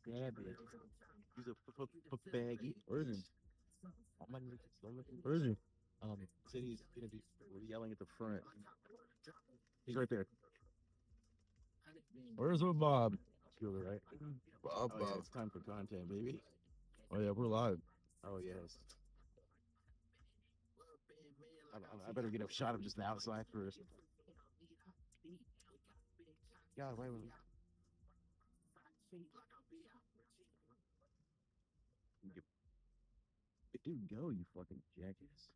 Grab it. Use a baggie. Where is he? I'm gonna Where is he? said he's gonna be yelling at the front. He's right there. Where's the Bob? You're right. Bob, Oh yeah, Bob. it's time for content, baby. Oh yeah, we're live. Oh yes. I better get a shot of just the outside first. God, wait a minute. Dude, go, you fucking jackass.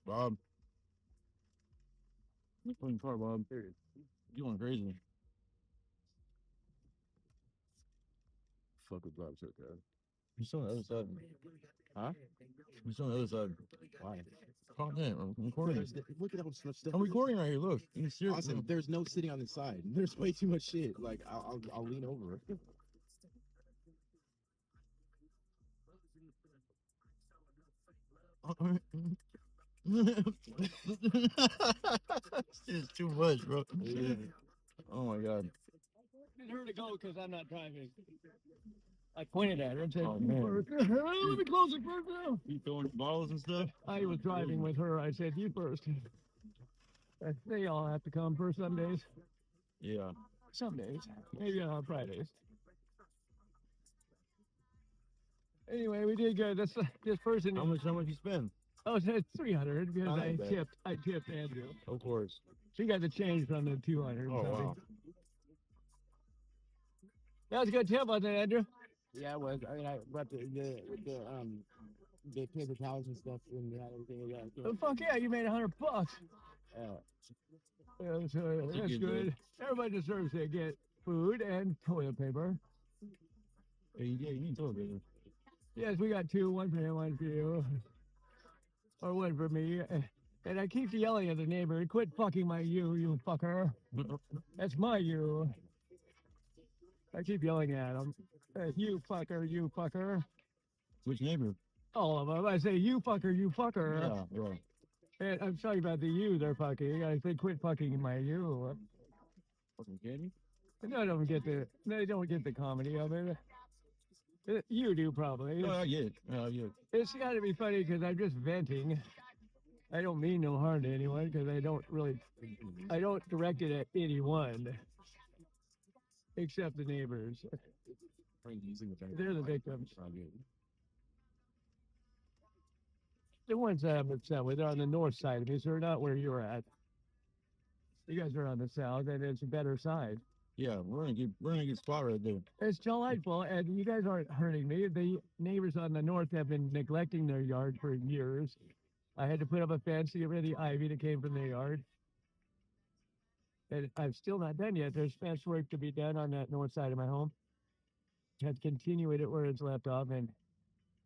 Bob. What's in the car, Bob? There it is. You going crazy? Fuck with Bob so good. You're still on the other side. Huh? You're still on the other side. Why? Calm down. I'm recording. Look at how much stuff. I'm recording right here. Look. You can see it. Awesome. There's no sitting on the side. There's way too much shit. Like I'll lean over. It's too much, bro. Yeah. Oh my god. Get her to go because I'm not driving. I pointed at her and said, Oh, man. let me close it first now. You throwing bottles and stuff? I was driving with her. I said, you first. They all have to come for some days. Yeah. Some days. Maybe on Fridays. Anyway, we did good. This person. How much you spend? Oh, it's 300 because I bet. I tipped Andrew. Of course. She got the change from the 200. Oh so wow. That was a good tip, wasn't it, Andrew? Yeah, it was. I mean, I brought the paper towels and stuff and everything. Yeah. Oh, fuck yeah, you made $100. Yeah, so That's a that's good good. Everybody deserves to get food and toilet paper. Yeah, you need toilet paper. Yes, we got two, one for him, one for you. Or one for me. And I keep yelling at the neighbor, quit fucking my you fucker. That's my you. I keep yelling at him. You fucker, you fucker. Which neighbor? All of them. I say, you fucker, you fucker. Yeah, yeah. And I'm talking about the you they're fucking. I say, quit fucking my you. Fucking kidding? They don't get the comedy of it. You do probably. Oh, I get it. I get it. It's got to be funny because I'm just venting. I don't mean no harm to anyone because I don't direct it at anyone except the neighbors. They're the victims. The ones I'm upset with are on the north side of me, so they're not where you're at. You guys are on the south, and it's a better side. Yeah, we're in a good spot right there. It's delightful, and you guys aren't hurting me. The neighbors on the north have been neglecting their yard for years. I had to put up a fence to get rid of the ivy that came from their yard. And I'm still not done yet. There's fence work to be done on that north side of my home. Have to continue it where it's left off and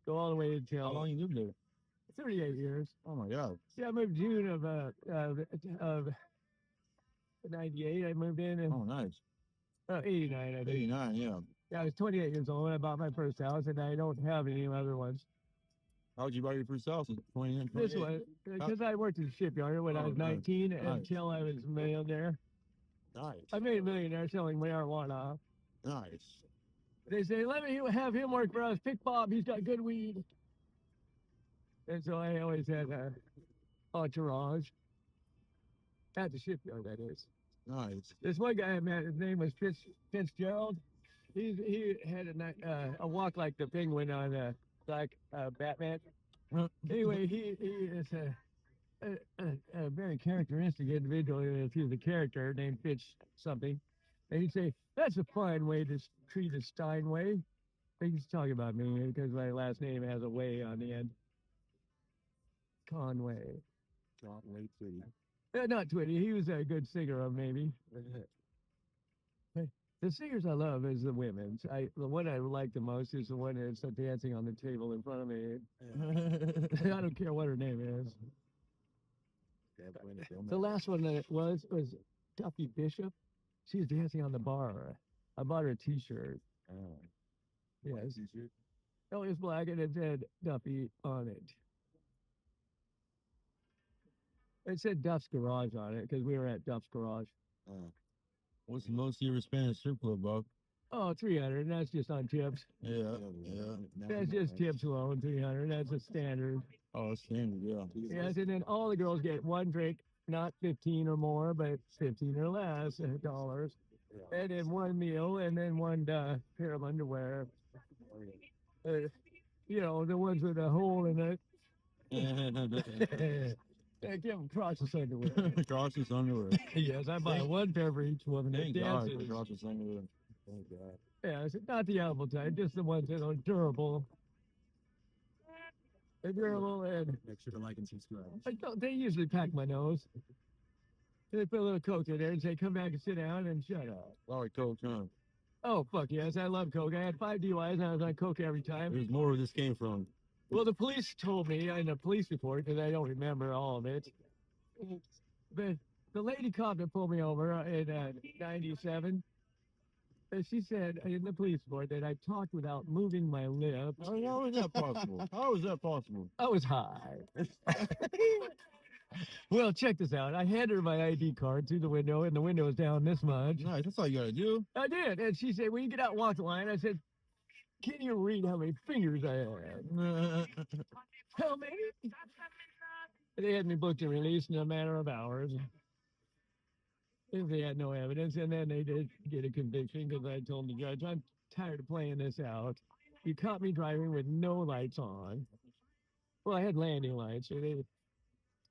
go all the way How until long you lived there? 38 years. Oh my god. Yeah, I moved June of 98. I moved in and Oh nice. 89. I think. 89, yeah. Yeah, I was 28 years old when I bought my first house, and I don't have any other ones. How'd you buy your first house? 29, This 28? one, because I worked in the shipyard when I Oh, was nice. 19 Nice. until I was a millionaire. Nice. I made a millionaire selling marijuana. Nice. They say, let me have him work for us. Pick Bob, he's got good weed. And so I always had a entourage at the shipyard, that is. Nice. This one guy I met, his name was Fitzgerald. He had a walk like the penguin on like Batman. Anyway, he is a very characteristic individual. He's a character named Fitz something. And he'd say, that's a fine way to treat a Steinway. He's talking about me because my last name has a way on the end. Conway. Conway Twitty. Not Twitty. He was a good singer, maybe. The singers I love is the women's. The one I like the most is the one that's dancing on the table in front of me. I don't care what her name is. The last one that was Duffy Bishop. She was dancing on the bar. I bought her a T-shirt. Oh. Yes. T-shirt? Oh, it was black and it said Duffy on it. It said Duff's Garage on it because we were at Duff's Garage. What's the most you ever spent at a strip club, Bob? Oh, 300. And that's just on tips. Yeah. That's just tips alone. 300. That's a standard. Oh, that's standard. Yeah. Yes, and then all the girls get one drink, not 15 or more, but 15 or less dollars. And then one meal, and then one pair of underwear. You know, the ones with a hole in it. I give them crotchless underwear. Crotchless underwear. Yes, I buy one pair for each woman that Thank God for dances. crotchless underwear. Thank God. Yeah, it's not the apple type, just the ones that are durable. They're durable, and Make sure to like and subscribe. they usually pack my nose. They put a little Coke in there and say, come back and sit down and shut up. Sorry, Coke, huh? Oh, fuck yes, I love Coke. I had 5 DUIs and I was on Coke every time. There's more where this came from. Well, the police told me in a police report, because I don't remember all of it, but the lady cop that pulled me over in 97, she said in the police report that I talked without moving my lips. How is that possible? How is that possible? I was high. Well, check this out. I handed her my ID card through the window, and the window was down this much. Nice. That's all you gotta do. I did. And she said, when you get out and walk the line, I said, can you read how many fingers I have? How many? They had me booked and released in a matter of hours. If they had no evidence, and then they did get a conviction because I told the judge, I'm tired of playing this out. You caught me driving with no lights on. Well, I had landing lights, so they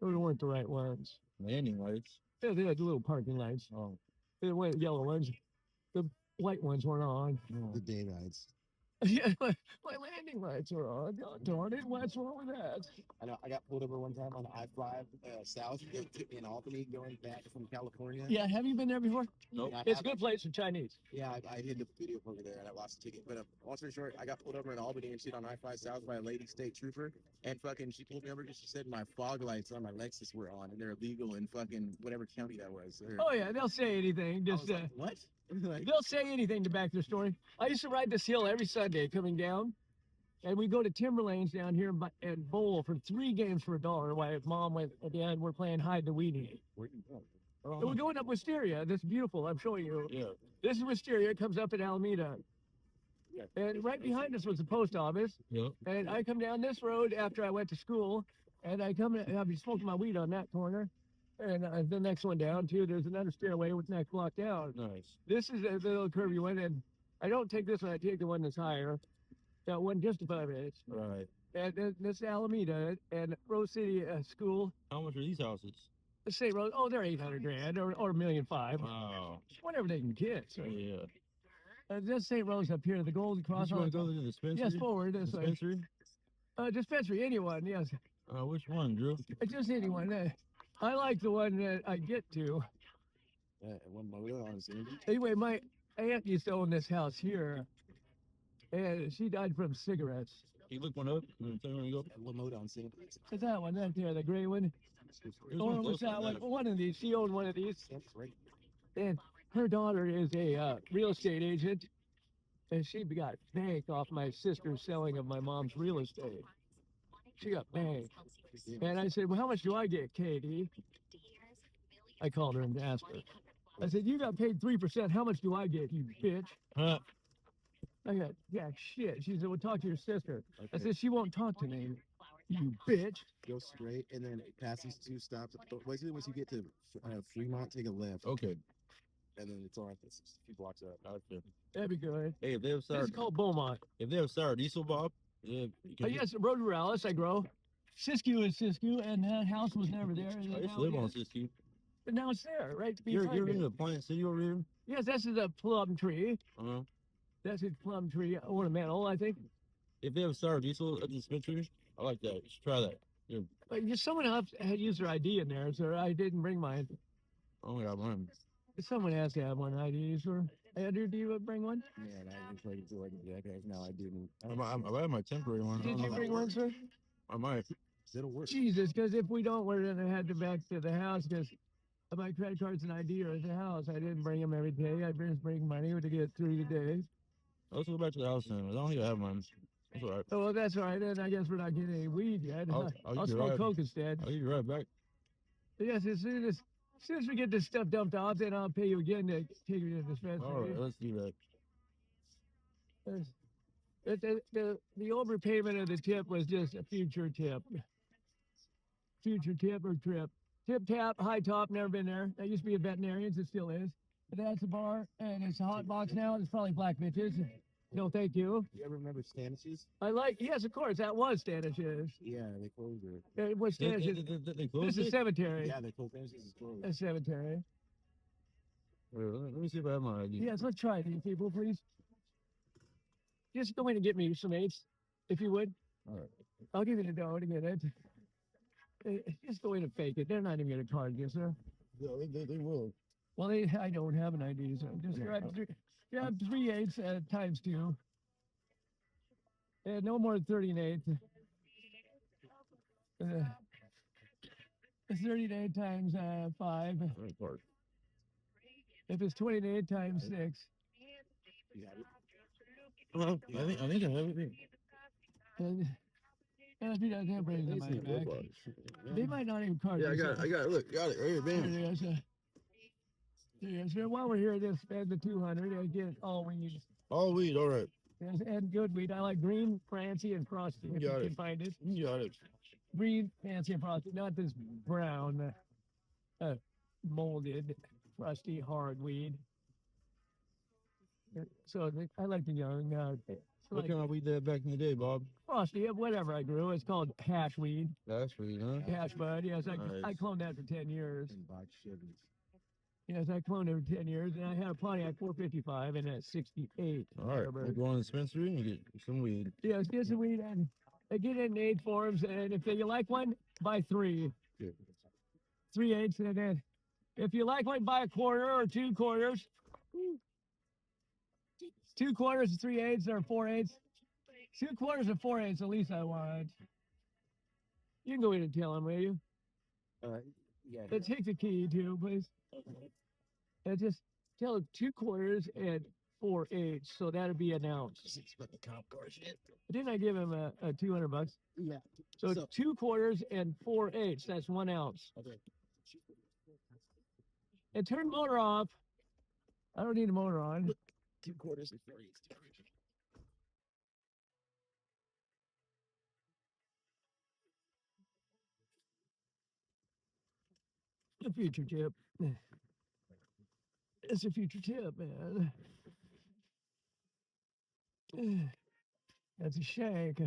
weren't the right ones. Landing lights. Yeah, they had little parking lights. Oh. They went yellow ones. The white ones weren't on. The day lights. Yeah, my landing lights are on. God darn it, what's wrong with that? I know. I got pulled over one time on I-5 south. They took me in Albany going back from California. Yeah, have you been there before? Nope. Yeah, I It's a have- good place for Chinese. Yeah, I hid the video over there and I lost the ticket. But long story short, I got pulled over in Albany and shit on I-5 South by a lady state trooper. And fucking, she pulled me over because she said my fog lights on my Lexus were on and they're illegal in fucking whatever county that was. Oh yeah, they'll say anything. I was Just like, what? Like, they'll say anything to back their story. I used to ride this hill every Sunday coming down, and we go to Timberlanes down here and bowl for 3 games for $1. While Mom went, Dad, we're playing hide the weenie. Where you going? And we're going up Wisteria. This is beautiful. I'm showing you. Yeah. This is Wisteria. It comes up in Alameda. And right behind us was the post office. Yep. And I come down this road after I went to school, and I'll be smoking my weed on that corner. And the next one down, too, there's another stairway with next block down. Nice. This is the little curvy one, and I don't take this one, I take the one that's higher. That one just above it. Right. And this is Alameda and Rose City School. How much are these houses? St. Rose, oh, they're 800 grand or $1.5 million. Wow. Whatever they can get. So, Yeah. this St. Rose up here, the Golden Cross. You want to go to the dispensary? Yes, forward. This way. Dispensary? Dispensary, anyone, yes. Which one, Drew? Just anyone. I like the one that I get to. one motor on scene. Anyway, my aunt used to own this house here, and she died from cigarettes. Can you look one up and tell me where you go? One motor on scene. Is that one right there, the gray one? There's Or one was close that to one? One of these. She owned one of these. That's right. And her daughter is a real estate agent, and she got banked off my sister's selling of my mom's real estate. She got banked. And I said, well, how much do I get, Katie? I called her and asked her. I said, you got paid 3%. How much do I get, you bitch? Huh? I got, yeah, shit. She said, well, talk to your sister. I said, she won't talk to me, you bitch. Go straight and then pass these 2 stops. But basically, once you get to Fremont, take a left. Okay. And then it's on. It's a few blocks up. Gotcha. That'd be good. Hey, if they have This sour, is called Beaumont. if they have sour diesel, Bob, yeah, you can Yes, Road Rurales, I grow. Siskiyou is Siskiyou, and that house was never there. and I used now to live it on is. Siskiyou. But now it's there, right? You're beside me. in the Plant City over here? Yes, this is a plum tree. Uh-huh. That's a plum tree ornamental, I think. If they have sour diesel at the dispensary, I like that. You should try that. But someone else had used their ID in there, so I didn't bring mine. Oh my God, mine. Someone has to have one ID, sir. Andrew, do you bring one? Man, I just like to like a jackass. No, I didn't. I have my temporary one. I Did don't you know. bring one, sir? I might. It'll work. Jesus, because if we don't, we're gonna head back to the house because my credit cards and ID are at the house. I didn't bring them every day. I just bring money to get through the day. Let's go back to the house then. I don't think I have mine. That's all right. Oh, well, that's all right. Then I guess we're not getting any weed yet. I'll I'll give you smoke right- coke instead. I'll give you right back. Yes, as As soon as we get this stuff dumped off, then I'll pay you again to take you to the dispensary. All right, let's do that. The overpayment of the tip was just a future tip. Future tip or trip. Tip tap, high top, never been there. That used to be a veterinarian's, it still is. But that's a bar, and it's a hot box now. It's probably black bitches. No, thank you. You ever remember Stanish's? Yes, of course, that was Stanish's. Yeah, they closed it. It was Stanish's. They It's closed a it? cemetery. Yeah, they closed Stanish's is closed. A cemetery. Wait, let me see if I have my ID. Yes, let's try these people, please. Just go in and get me some eights, if you would. All right. I'll give you the dough in a minute. Just go in and fake it. They're not even going to card you, sir. Yeah, they will. Well, I don't have an ID, so just grab 3 eighths times 2. And no more than 30 and 8. It's 30 and 8 times 5. All right, card. If it's 20 and 8 times 6. You have it? I think I have it. And if he doesn't have brains in my back, they might not even card Yeah, I you, got sir. it. I got it. Look, got it right here, There bam. it is. There it is. While we're here, just spend the 200 and get all weed. All weed, all right. Yes, and good weed. I like green, fancy, and frosty. If you Got can it. find it. You got it. Green, fancy, and frosty. Not this brown, molded, frosty, hard weed. So I like the young, What like kind of weed they had back in the day, Bob? frosty, whatever I grew. It's called hash weed. That's weed, huh? Hash bud. Yes, I Nice. cloned that for 10 years. And box Chevys. Yes, I cloned it for 10 years, and I had a Pontiac 455 and a 68. All right, we'll Firebird. go on the dispensary and get some weed. Yes, get some weed and get it in 8 forms, and if you like one, buy 3. Yeah. 3 eighths, and then if you like one, buy a quarter or 2 quarters. 2 quarters, 3 eighths, or 4 eighths. 2 quarters and 4 eighths, the least I want. You can go in and tell him, will you? Yeah. Take the key too, please. And just tell him 2 quarters and 4 eighths, so that'd be an ounce. But the cop car shit. Didn't I give him a $200? Yeah. So, So- 2 quarters and 4 eighths, that's 1 ounce. Okay. And turn the motor off. I don't need the motor on. 2 quarters and 4 eighths. The future tip. It's a future tip, man. That's a shank.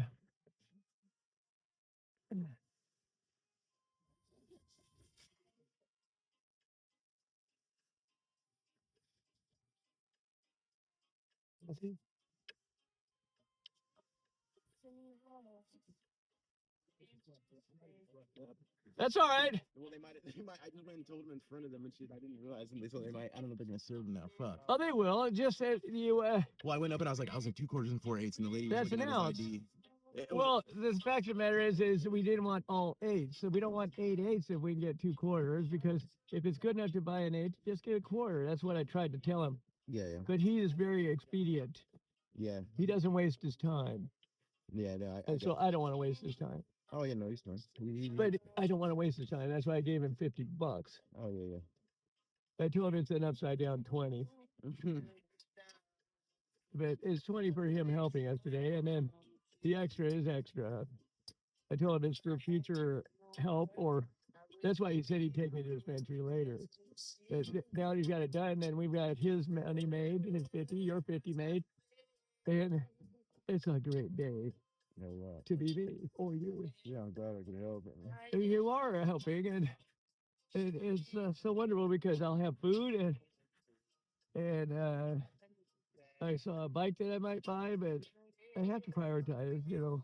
That's all right. Well, they might. I just went and told them in front of them and shit. I didn't realize them. They thought they might. I don't know if they're gonna serve them now. Fuck. Oh, they will. Just that you. Well, I went up and I was like 2 quarters and 4 eighths, and the lady was That's looking an at his ounce. ID. Well, the fact of the matter is we didn't want all 8s, so we don't want 8 eighths if we can get 2 quarters. Because if it's good enough to buy an 8, just get a quarter. That's what I tried to tell him. yeah, But he is very expedient. yeah, He doesn't waste his time, yeah. No, and so I don't want to waste his time. oh yeah, no, he's fine. But I don't want to waste his time. That's why I gave him $50. Oh yeah, I told him it's an upside down 20. yeah. But it's 20 for him helping us today, and then the extra is extra. I told him it's for future help, or that's why he said he'd take me to the dispensary later. But now he's got it done, and we've got his money made, his 50, your 50 made, and it's a great day No, what? to be me for you. Yeah, I'm glad I could help. You are helping, and it's so wonderful because I'll have food, and I saw a bike that I might buy, but I have to prioritize, you know.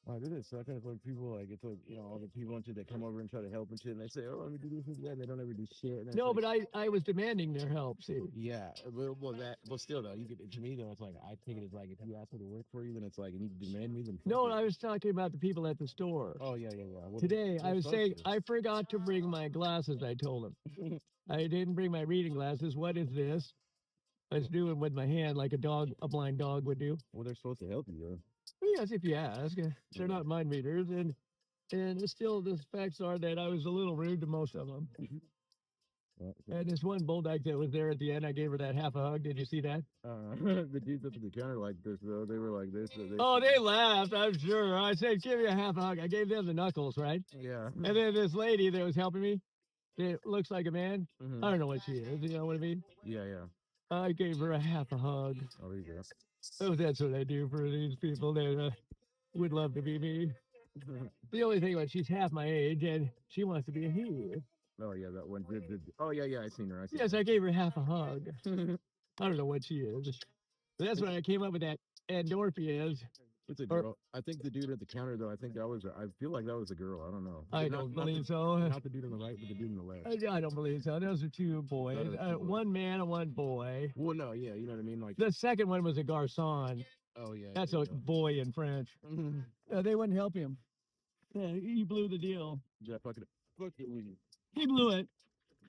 Oh, dude, it's sucking. It's like people, like, it's like, you know, all the people and shit that come over and try to help and shit, and they say, oh, let me do this and that, and they don't ever do shit. And it's No, like, but I was demanding their help, see. yeah, well, still though, you get to me though. It's like I take it as like if you ask me to work for you, then it's like, and you demand me, then fuck No, you. I was talking about the people at the store. Oh yeah. Well, Today, I we're was supposed saying, to. I forgot to bring my glasses, I told him. I didn't bring my reading glasses. What is this? I was doing with my hand like a blind dog would do. Well, they're supposed to help you, though. Yes, if you ask. They're not mind readers. And it's still, the facts are that I was a little rude to most of them. And this one bulldog that was there at the end, I gave her that half a hug. Did you see that? The dudes up at the counter like this though. They were like this. Oh, they laughed, I'm sure. I said, give me a half a hug. I gave them the knuckles, right? Yeah. And then this lady that was helping me, that looks like a man. Mhm. I don't know what she is. You know what I mean? Yeah, yeah. I gave her a half a hug. Oh, there you go. Oh, that's what I do for these people that would love to be me. The only thing was she's half my age and she wants to be a he. Oh yeah, that one. Oh yeah, yeah. I seen her. Yes, I gave her half a hug. I don't know what she is. But that's when I came up with that Andorphia is. It's a or- girl. I think the dude at the counter though. I think that was. I feel like that was a girl. I don't know. I Not- don't not believe the, so. Not the dude on the right, but the dude on the left. I don't believe so. Those are two boys. Those are two boys. One man and one boy. Well, no, yeah, you know what I mean. Like, The second one was a garçon. oh yeah. That's there a you go. boy in French. They wouldn't help him. Yeah, he blew the deal. Yeah, fuck it with you. He blew it.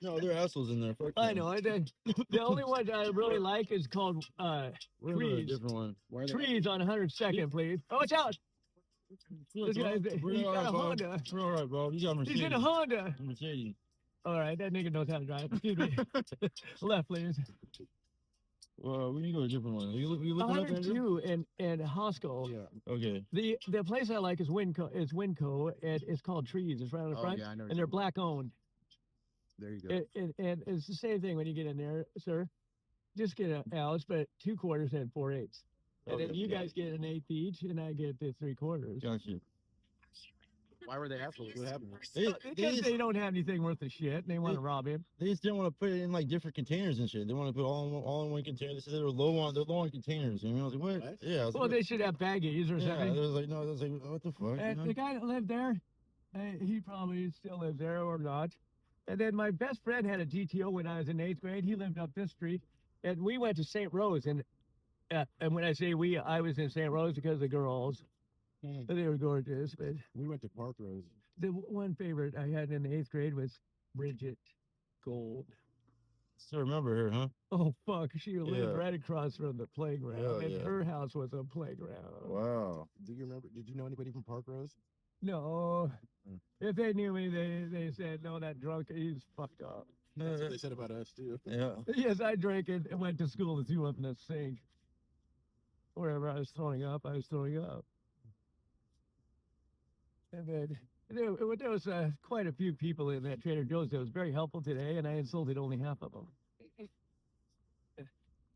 No, there are assholes in there. Fuck I them. know. The only one I really like is called We're gonna go to a Trees. different one. Why are they- Trees on 102nd, please. Oh, watch out! This guy, he's got a Honda. We're all right, Bob. You got a Mercedes. He's in a Honda. Mercedes. All right, that nigga knows how to drive. Excuse me. Left, please. Well, we need to go to a different one. You looking up, Andrew? 102 and Hosco. Yeah. Okay. The place I like is Winco, and it's called Trees. It's right on the Oh front, yeah, I know. and they're black owned. There you go. And it's the same thing when you get in there, sir. Just get an ounce, but 2 quarters and 4/8. And then Okay, you yeah. guys get an eighth each, and I get the 3/4. Gotcha. Why were they assholes? What happened? Because they don't have anything worth a shit, and they want to rob him. They just didn't want to put it in like different containers and shit. They want to put all in one container. They said they're low on containers. You know, I was like, what? What? Yeah. I was Well, like, they should have baggies or yeah. I something. was like, no. I was like, what the fuck? And you know? the guy that lived there, he probably still lives there or not. And then my best friend had a GTO when I was in 8th grade. He lived up this street, and we went to St. Rose. And when I say we, I was in St. Rose because of the girls. They were gorgeous. But We went to Park Rose. the one favorite I had in the 8th grade was Bridget Gold. Still remember her, huh? Oh fuck, she lived Yeah. right across from the playground, Hell and yeah. her house was a playground. Wow. Do you remember? Did you know anybody from Park Rose? No, Mm. if they knew me, they said no, that drunk, he's fucked up. That's what they said about us too. Yeah. Yes, I drank it and went to school and threw up in the sink. Wherever I was throwing up, I was throwing up. And then there was quite a few people in that Trader Joe's that was very helpful today, and I insulted only half of them.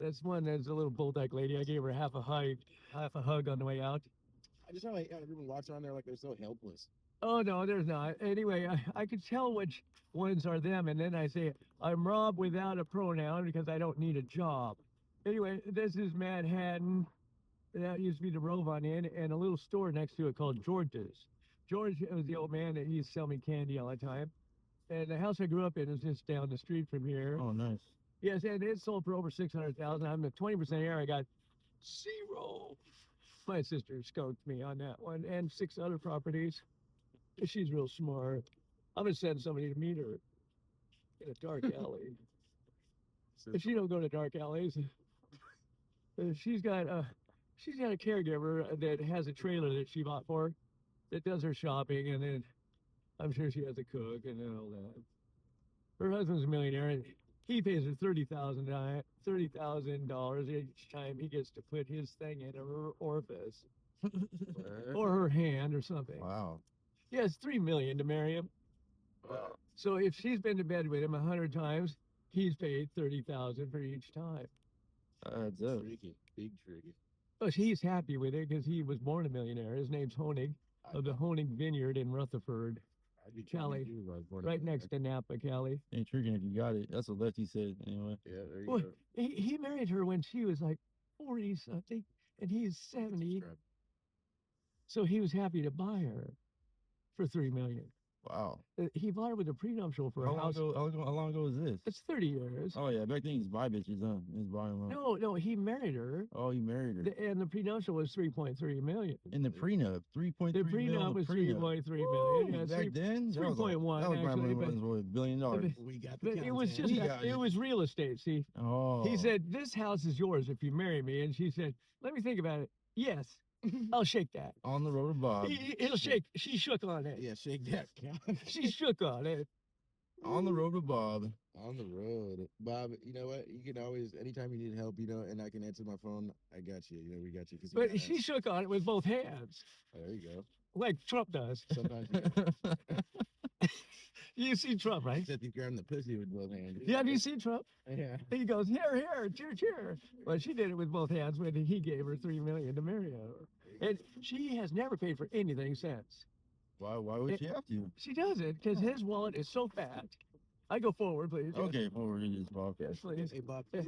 That's one. There's a little bulldog lady. I gave her half a hug on the way out. I just feel like everyone walks around there like they're so helpless. Oh no, there's not. Anyway, I could tell which ones are them, and then I say I'm Rob without a pronoun because I don't need a job. Anyway, this is Manhattan. That used to be the Rovan Inn, and a little store next to it called George's. George was the old man that used to sell me candy all the time. And the house I grew up in is just down the street from here. Oh, nice. Yes, and it sold for over 600,000. I'm the 20% here. I got 0. My sister skunked me on that one, and 6 other properties. She's real smart. I'm gonna send somebody to meet her in a dark alley. If she don't go to dark alleys, she's got a caregiver that has a trailer that she bought for her that does her shopping, and then I'm sure she has a cook and all that. Her husband's a millionaire, and he pays her $30,000 each time he gets to put his thing in her orifice or her hand or something. Wow. Yes, $3 million to marry him. Wow. So if she's been to bed with him 100 times, he's paid $30,000 for each time. That's up. Tricky, big tricky. But he's happy with it because he was born a millionaire. His name's Honig of the Honig Vineyard in Rutherford, I'd be Cali, trying to do it, right next to Napa, Cali. Ain't tricking if you got it. That's what Lefty said. Anyway. Yeah, there you Well, go. he married her when she was like 40 something, and he's 70. Subscribe. So he was happy to buy her for $3 million. Wow. He bought her with a prenuptial for a house. How long ago was this? It's 30 years. Oh yeah, back then he's buy bitches, huh? He's buying one. No, he married her, Oh, he married her. and the prenuptial was 3.3 million. In the prenup, 3.3 The million. prenup was 3.3 million. Yeah, Back then, that was 3.1 That was actually, probably but- $1 billion. We got the but it was content. just We got it it. was real estate. See, Oh. he said this house is yours if you marry me, and she said, "Let me think about it." Yes, I'll shake that. on the road to Bob. He'll shake. She shook on it. Yeah, shake that. She shook on it. On the road with Bob. On the road, Bob. You know what? You can always, anytime you need help, and I can answer my phone. I got you. We got you. But she shook on it with both hands, there you go. like Trump does. Sometimes You see Trump, right? except you grab the pussy with both hands. Yeah, do you see Trump? Yeah. He goes, here, cheer, cheer. Well, she did it with both hands when he gave her $3 million to marry her. And she has never paid for anything since. Why would she have to? She does it because his wallet is so fat. I go forward, please. Yes. Okay, forward it is, Bob. Yes, please. Hey, Bob. Yeah.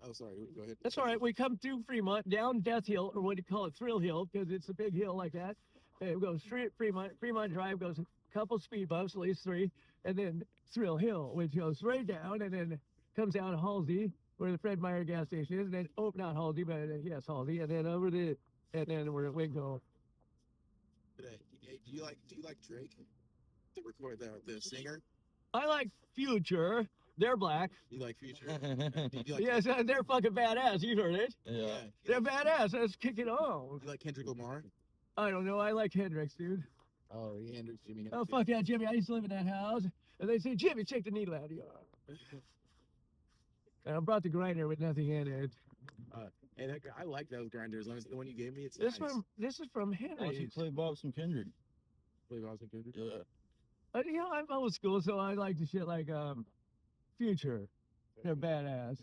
Oh, sorry. Go ahead. That's all right. We come through Fremont, down Death Hill, or what do you call it, Thrill Hill, because it's a big hill like that. And it goes straight Fremont Drive, goes a couple speed bumps, at least 3, and then Thrill Hill, which goes right down, and then comes down to Halsey, where the Fred Meyer gas station is, and then, oh, not Halsey, but yes, Halsey, and then and then we're at Wingo. Hey, do you like Drake? To record the singer? I like Future. They're black. You like Future? Do you like, Yes, they're fucking badass. You heard it. Yeah. They're badass. Let's kick it on. You like Kendrick Lamar? I don't know. I like Hendrix, dude. Oh, yeah, Hendrix, Jimmy. Oh, fuck yeah, Jimmy. I used to live in that house. And they say, Jimmy, take the needle out of your arm. And I brought the grinder with nothing in it. And I like those grinders. The one you gave me, it's This nice. this is from Why don't you Henry's. play Bob some Kendrick? Play Boston Kendrick? Yeah. You know, I'm old school, so I like the shit like Future. They're badass.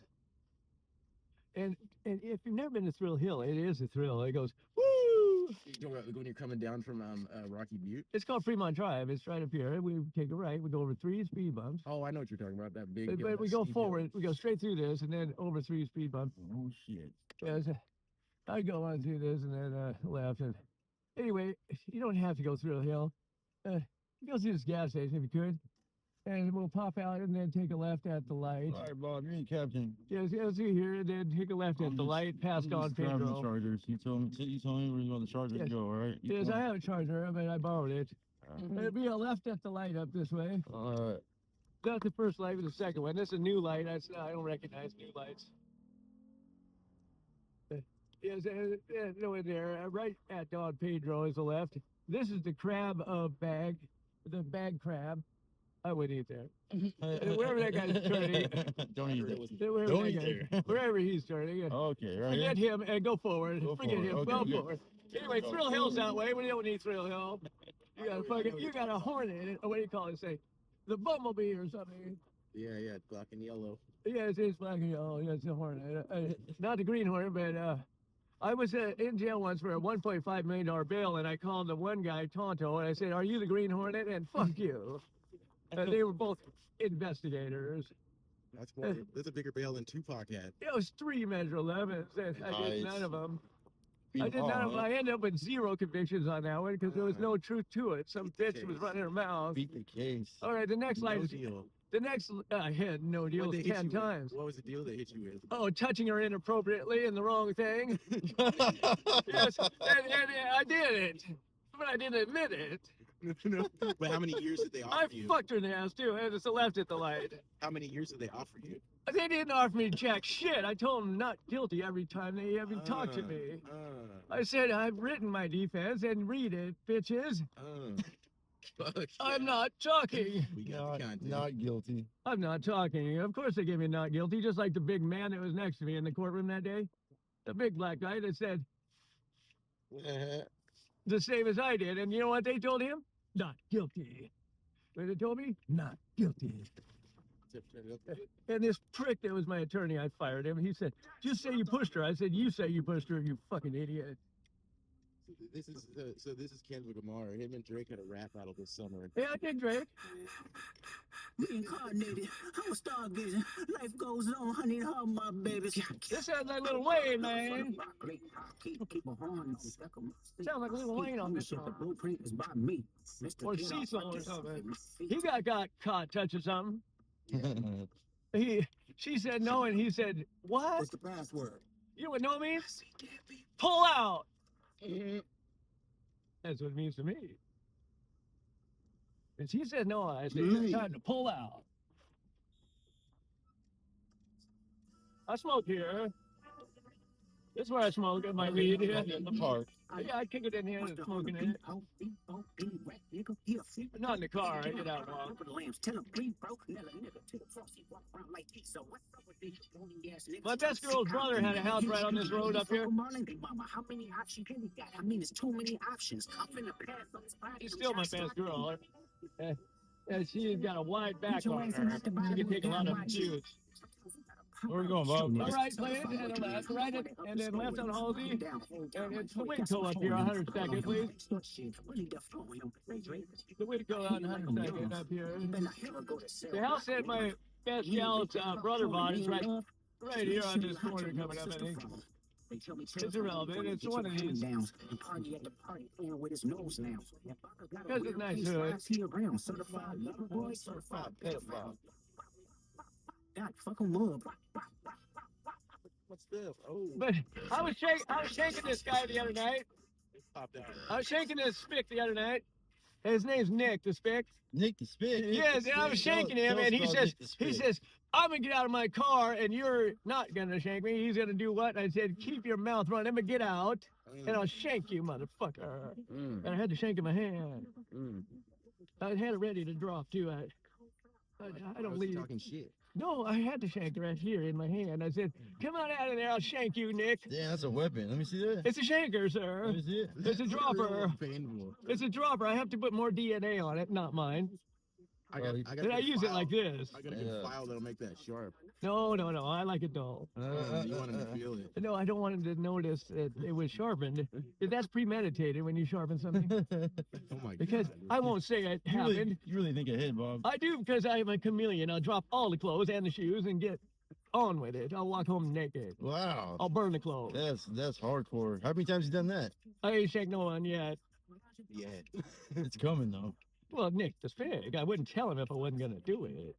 And if you've never been to Thrill Hill, it is a thrill. It goes, woo! You talking about when you're coming down from Rocky Butte? It's called Fremont Drive. It's right up here. We take a right. We go over 3 speed bumps. Oh, I know what you're talking about. That big. But we go forward. We go straight through this and then over 3 speed bumps. Oh shit. Yes, I go on through this and then left. And anyway, you don't have to go through a hill. Go through this gas station if you could. And we'll pop out and then take a left at the light. All right, Bob, you're in captain. Yes, see here, and then take a left at the light, past Don Driving the Pedro. Chargers. You told me where you want the Chargers Yes. to go, all right? Yes, I have a Charger, but I borrowed it. It'd be a left at the light up this way. Not the first light, but the second one. This is a new light. I don't recognize new lights. Yes, no, in there, right at Don Pedro is the left. This is the crab bag, the bag crab. I wouldn't eat there. Wherever that guy's turning, Don't eat it. wherever, Don't that eat guy, there. wherever he's turning. Okay, right Forget here. him and go forward. Go Forget forward. him. Okay, Go okay. forward. Anyway, Thrill Hill's that way. We don't need Thrill Hill. You got a hornet. What do you call it? Say, the bumblebee or something. Yeah, it's black and yellow. Yes, it's black and yellow. Yes, the hornet. Not the green hornet, but I was in jail once for a $1.5 million bail, and I called the one guy Tonto, and I said, "Are you the green hornet?" And fuck you. They were both investigators. That's a bigger bail than Tupac had. It was 3 Measure 11s. I did Nice. none of them. I did none of them. I ended up with 0 convictions on that one because there was no truth to it. Some bitch was running her mouth. Beat the case. All right, the next light No is deal. the next. I had no deal What'd they hit 10 you with? times. What was the deal they hit you with? Oh, touching her inappropriately and the wrong thing. Yes, and I did it, but I didn't admit it. But how many years did they I offer you? fucked her in the ass too, and it's the left at the light. How many years did they offer you? They didn't offer me jack shit. I told them not guilty every time they ever talked to me. I said, I've written my defense and read it, bitches. Fuck I'm yeah. not talking. We got the content. Not guilty. I'm not talking. Of course they gave me not guilty, just like the big man that was next to me in the courtroom that day. The big black guy that said the same as I did. And you know what they told him? Not guilty. What they told me? Not guilty. And this prick that was my attorney, I fired him. He said, just say you pushed her. I said, you say you pushed her, you fucking idiot. This is Kendrick Lamar. Him and Drake had a rap battle this summer. Yeah, I did, Drake. Reincarnated, I was stargazing. Life goes on, honey, all my babies. This sounds like Lil Wayne, man. Sounds like Lil Wayne on this The song. blueprint is by me. Or Cecil or something. He got caught touching something. She said no, and he said, what? What's the password? You know what no means? Pull out. That's what it means to me. And she said no, I said, it's time to pull out. I smoke here. This is where I smoke at my weed here. In the park. Yeah, I kick it in here and smoking in it. But not in the car. I get out and walk. My best girl's brother had a house right on this road up here. She's still my best girl. And she's got a wide back on her. She can take a lot of views. Where we going, Bob? All right, please, and a left, right, and then left on Halsey. And it's the Winco up here, 102nd, please. The Winco on 102nd up here. The house that my best gal's brother bought is right here on this corner coming up, I think. It's irrelevant. It's one of these. Because it's nice hood. God, fuck 'em up. What's this? Oh, But I was shaking this guy the other night. popped out. I was shaking this spick the other night. His name's Nick, the spick. Nick the Spit. Yes, and I was shaking him, and he says, I'm gonna get out of my car, and you're not gonna shank me. He's gonna do what? And I said, keep your mouth running, but get out, and I'll shank you, motherfucker. And I had to shank in my hand. I had it ready to drop too. I don't leave. Talking shit. No, I had the shank right here in my hand. I said, come on out of there, I'll shank you, Nick. Yeah, that's a weapon. Let me see that. It's a shanker, sir. Let me see it. It's a dropper. Painful. It's a dropper. I have to put more DNA on it, not mine. I got And I use it like this. I got a good file that'll make that sharp. No, I like it dull. You want him to feel it. No, I don't want him to notice that it was sharpened. That's premeditated when you sharpen something. Oh my Because god. I won't say it happened. You really think ahead, Bob. I do because I am a chameleon. I'll drop all the clothes and the shoes and get on with it. I'll walk home naked. Wow. I'll burn the clothes. That's hardcore. How many times you done that? I ain't shanked no one yet. Yeah. It's coming though. Well, Nick the Spig. I wouldn't tell him if I wasn't going to do it.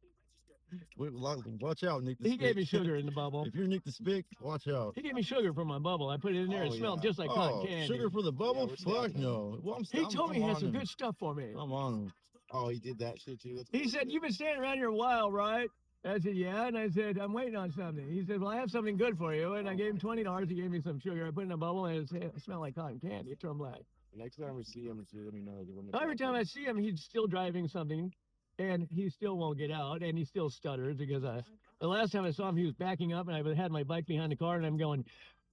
Wait, watch out, Nick the He Spit. gave me sugar in the bubble. If you're Nick the Spit, watch out. He gave me sugar for my bubble. I put it in there. It Oh, smelled yeah. just like cotton candy. Sugar for the bubble? we're Fuck definitely- no. Well, He told me he had some good stuff for me. I'm on him. Oh, he did that shit too. That's He said, you've been standing around here a while, right? I said, yeah. And I said, I'm waiting on something. He said, well, I have something good for you. And I gave him $20. He gave me some sugar. I put it in a bubble, and it smelled like cotton candy. It turned black. Next time we see him, let me know. Every time I see him, he's still driving something, and he still won't get out, and he still stutters because the last time I saw him, he was backing up, and I had my bike behind the car, and I'm going,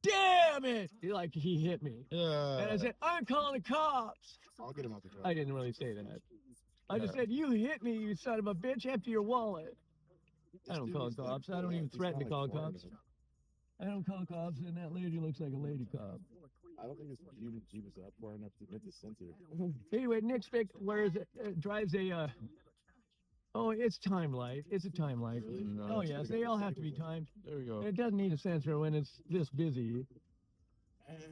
damn it! He hit me. And I said, I'm calling the cops. I'll get him out the car. I didn't really say that. I just said, you hit me, you son of a bitch, empty your wallet. I don't call cops. I don't even threaten to call cops. I don't call cops, and that lady looks like a lady cop. I don't think she was up far enough to hit the center. Anyway, Nick Spick drives a, oh, it's time light. It's a time light. No, Oh, it's yes, pretty they all good. have to be timed. There we go. And it doesn't need a sensor when it's this busy.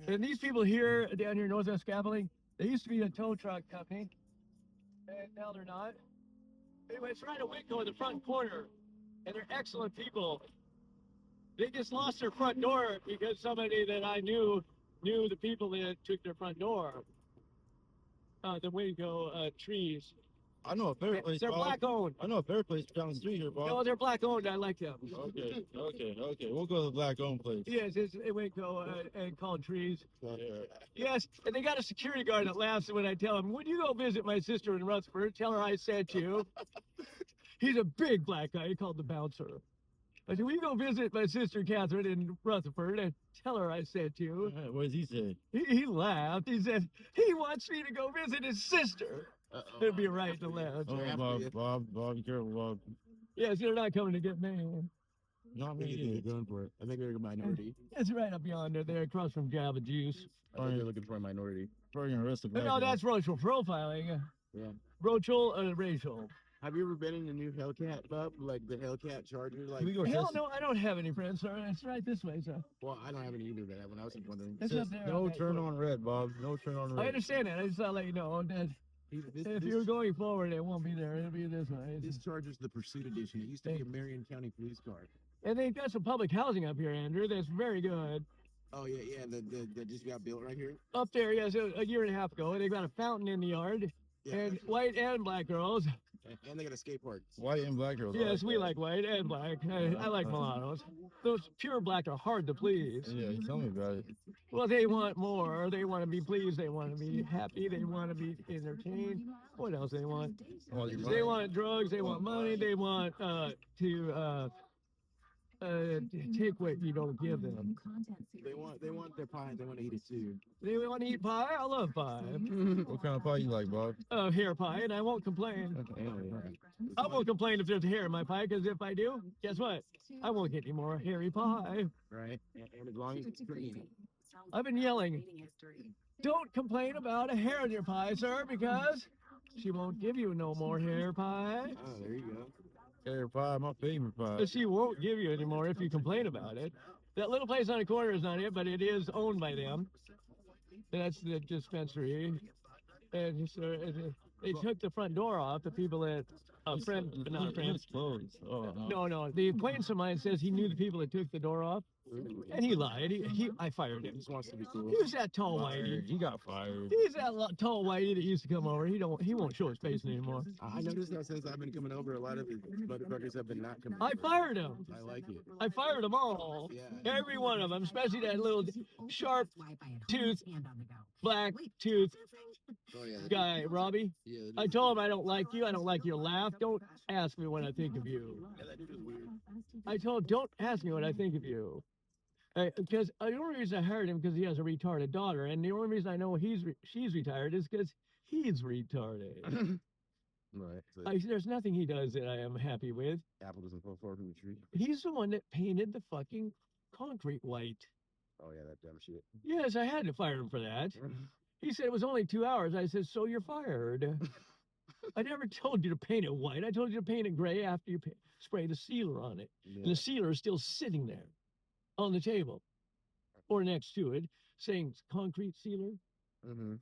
And these people here, down here, Northwest Scaffolding, they used to be a tow truck company, and now they're not. Anyway, it's right at Winco in the front corner, and they're excellent people. They just lost their front door because somebody that I knew the people that took their front door. The Winco trees. I know a fair place. They're Bob. black owned. I know a fair place down the street here, Bob. No, they're black owned. I like them. Okay. We'll go to the black owned place. Yes, it's Winco and called trees. Yeah. Yes, and they got a security guard that laughs when I tell him, would you go visit my sister in Rutherford? Tell her I sent you. He's a big black guy. He called the bouncer. I said, will you go visit my sister Catherine in Rutherford and tell her I sent you? What does he say? He laughed. He said, he wants me to go visit his sister. It'd be right to laugh. Oh, Bob, be careful, Bob. Yes, they're not coming to get me. Not I think me. they're going for it. I think they're a minority. That's right up yonder there across from Java Juice. I think they're looking for a minority. Probably gonna arrest the black No, guy. that's racial profiling. Yeah. Racial. Have you ever been in the new Hellcat, Bub? Like the Hellcat Charger? Like, Can we go Hell test it? no, I don't have any friends, sir. It's right this way, sir. well, I don't have any either. But when I was wondering, It's Says up there. no on that turn foot. on red, Bob. No turn on I red. understand that. I just thought I'd let you know that if you're going forward, it won't be there. It'll be this way. this Charger's the Pursuit Edition. It used to be a Marion County police car. And they've got some public housing up here, Andrew. That's very good. Oh yeah, that just got built right here. Up there, yes, a year and a half ago, they've got a fountain in the yard, Yeah, and actually, white and black girls And they got a skate park. White and black girls. Yes, we like white and black. I like mulattoes. Those pure black are hard to please. Yeah, you tell me about it. Well, they want more. They want to be pleased. They want to be happy. They want to be entertained. What else they want? Well, you They want drugs. They want money. They want to take what you don't give them. They want their pie. They want to eat it too. They want to eat pie. I love pie. What kind of pie you like, Bob? Hair pie, and I won't complain. I won't complain if there's hair in my pie, because if I do, guess what? I won't get any more hairy pie. Right. And as long as it's green. I've been yelling, don't complain about a hair in your pie, sir, because she won't give you no more hair pie. Oh, there you go. Hair pie, my favorite pie. She won't give you any more if you complain about it. That little place on the corner is not it, but it is owned by them. That's the dispensary. And so they took the front door off. The people that a friend, but not a friend. It's closed. Oh, no. No. The acquaintance of mine says he knew the people that took the door off, and he lied. I fired him. He just wants to be cool. Who's that tall whitey? He got fired. He's that tall whitey that used to come over. He won't show his face anymore. I noticed that since I've been coming over, a lot of his motherfuckers have been not coming I over. fired him. I like it. I fired them all. Yeah. Every one of them, especially that little sharp tooth, black tooth Oh, yeah. guy, Robbie. Yeah, I told him I don't like you. I don't like your laugh. Don't ask me what I think of you. yeah, that dude is weird. I told him, don't ask me what I think of you. Because the only reason I hired him because he has a retarded daughter, and the only reason I know she's retired is because he's retarded. Right. So There's nothing he does that I am happy with. apple doesn't fall far from the tree. He's the one that painted the fucking concrete white. Oh yeah, that dumb shit. Yes, I had to fire him for that. He said it was only 2 hours. I said, so you're fired. I never told you to paint it white. I told you to paint it gray after you spray the sealer on it. And Yeah. the sealer is still sitting there on the table or next to it saying concrete sealer. Mm-hmm.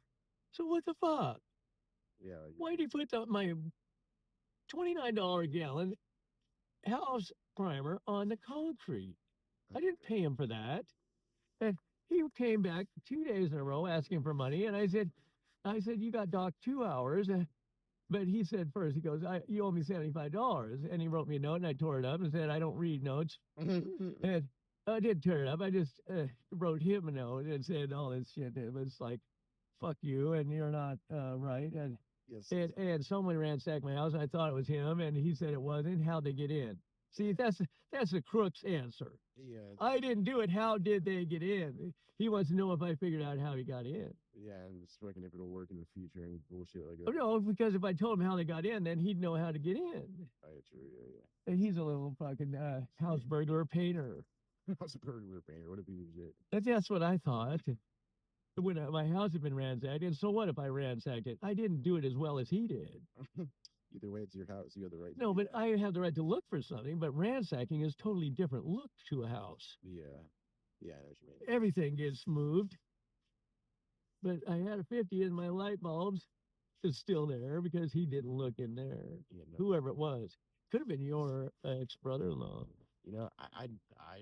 So what the fuck? Yeah. Why'd he put my $29 a gallon house primer on the concrete? I didn't pay him for that. And he came back 2 days in a row asking for money. And I said, you got docked 2 hours. But he said first, he goes, you owe me $75. And he wrote me a note and I tore it up and said, I don't read notes. And I did tear it up. I just wrote him a note and said all this shit. It was like, fuck you, and you're not right. And, Yes. and someone ransacked my house, and I thought it was him, and he said it wasn't. How'd they get in? See, that's the crook's answer. Yeah. I didn't do it. How did they get in? He wants to know if I figured out how he got in. Yeah, and just fucking if it'll work in the future and bullshit like Oh, that. no, because if I told him how they got in, then he'd know how to get in. Oh, yeah, true. Yeah, And he's a little fucking house burglar painter. yeah. What's a burglar painter? What a piece of shit. That's what I thought. When my house had been ransacked, and so what if I ransacked it? I didn't do it as well as he did. Either way, it's your house. You have the right. to No, do but that. I have the right to look for something, but ransacking is totally different look to a house. Yeah. Yeah, I know what you mean. Everything gets moved. But I had a 50 and my light bulbs is still there because he didn't look in there. Yeah, no. Whoever it was. Could have been your ex-brother-in-law. You know,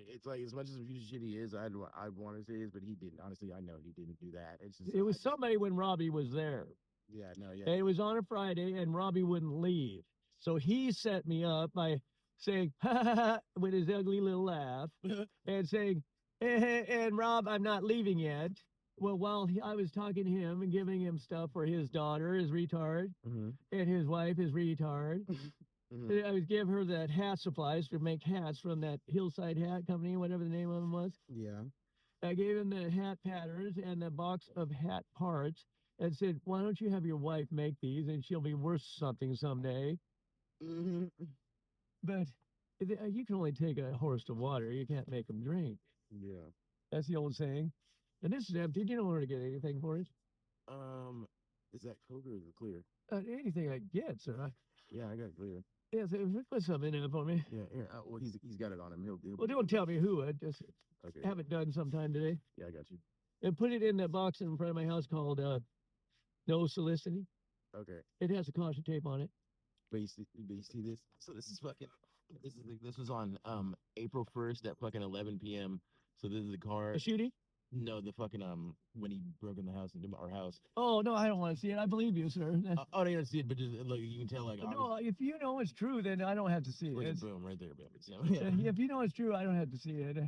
it's like as much as a piece of shit he is, I'd want to say is, but he didn't. Honestly, I know he didn't do that. It's just It was somebody when Robbie was there. Yeah, no, yeah. And it was on a Friday and Robbie wouldn't leave. So he set me up by saying, ha ha ha, with his ugly little laugh and saying, and Rob, I'm not leaving yet. Well, while I was talking to him and giving him stuff for his daughter, his retard, Mm-hmm. and his wife, his retard, Mm-hmm. I was giving her that hat supplies to make hats from that Hillside Hat Company, whatever the name of them was. Yeah. I gave him the hat patterns and the box of hat parts and said, why don't you have your wife make these and she'll be worth something someday. Mm-hmm. But you can only take a horse to water. You can't make him drink. Yeah. That's the old saying. And this is empty. You don't want to get anything for it. Is that Coke or is it clear? Anything I get, sir. Yeah, I got it clear. Yeah, so put something in there for me. Yeah, here. Well, he's got it on him. He'll Well, don't tell me who. Just Okay. have it done sometime today. Yeah, I got you. And put it in that box in front of my house called No Soliciting. Okay. It has a caution tape on it. But you see this? So this is fucking. This was on April 1st at fucking 11 p.m. So this is the car. A shooting? No, the fucking when he broke in the house into our house. Oh no, I don't want to see it. I believe you, sir. Oh, they don't see it, but just look, you can tell like No, if you know it's true, then I don't have to see it. obviously, boom, right there, baby. Yeah. If you know it's true, I don't have to see it.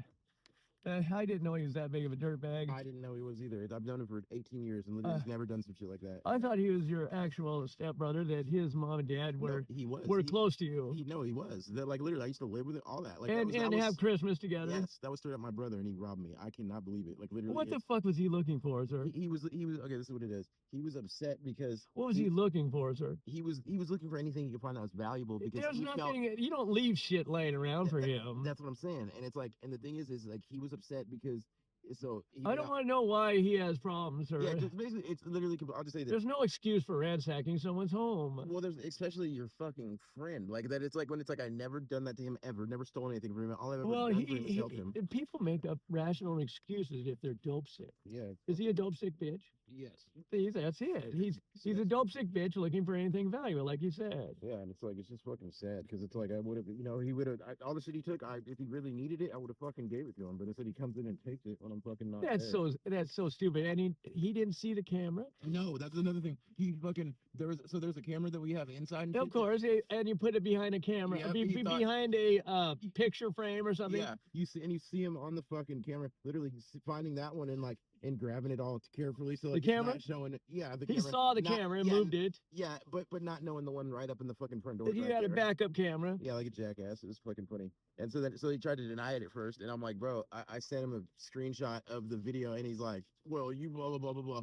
I didn't know he was that big of a dirtbag. I didn't know he was either. I've known him for 18 years and literally he's never done some shit like that. I thought he was your actual stepbrother. That his mom and dad No, were he was. were he, close to you, he was. That like literally, I used to live with it. All that. Like that and was, that and was, have Christmas together. Yes, that was straight up my brother, and he robbed me. I cannot believe it. Like literally. What the fuck was he looking for, sir? He was okay. This is what it is. He was upset because What was he looking for, sir? he was looking for anything he could find that was valuable because There's he felt, nothing. You don't leave shit laying around for him. that's what I'm saying. And it's like, and the thing is like he was upset because so he I don't want to know why he has problems, sir. yeah, just basically it's literally. I'll just say this. There's no excuse for ransacking someone's home. Well, there's especially your fucking friend like that. It's like when it's like I never done that to him ever, never stolen anything from him. All I've ever Well, done for him is helped him. people make up rational excuses if they're dope sick. Yeah. Is he a dope sick bitch? Yes. See, that's it. He's a dope sick bitch looking for anything valuable, like you said. Yeah, and it's like it's just fucking sad because it's like I would have, he would have all the shit he took. If he really needed it, I would have fucking gave it to him. But instead, he comes in and takes it when I'm fucking not. That's so stupid. And he didn't see the camera. No, that's another thing. He fucking there's a camera that we have inside. And Of shit. course, and you put it behind a camera, Yep, he thought- behind a picture frame or something. Yeah, you see him on the fucking camera. Literally, he's finding that one and grabbing it all carefully. So like, The camera? it's not showing it. Yeah, the He camera. saw the Not- camera and yeah, moved it. Yeah, but not knowing the one right up in the fucking front door. He had a backup camera. Yeah, like a jackass. It was fucking funny. And so he tried to deny it at first, and I'm like, bro, I sent him a screenshot of the video, and he's like, well, you blah blah blah blah blah.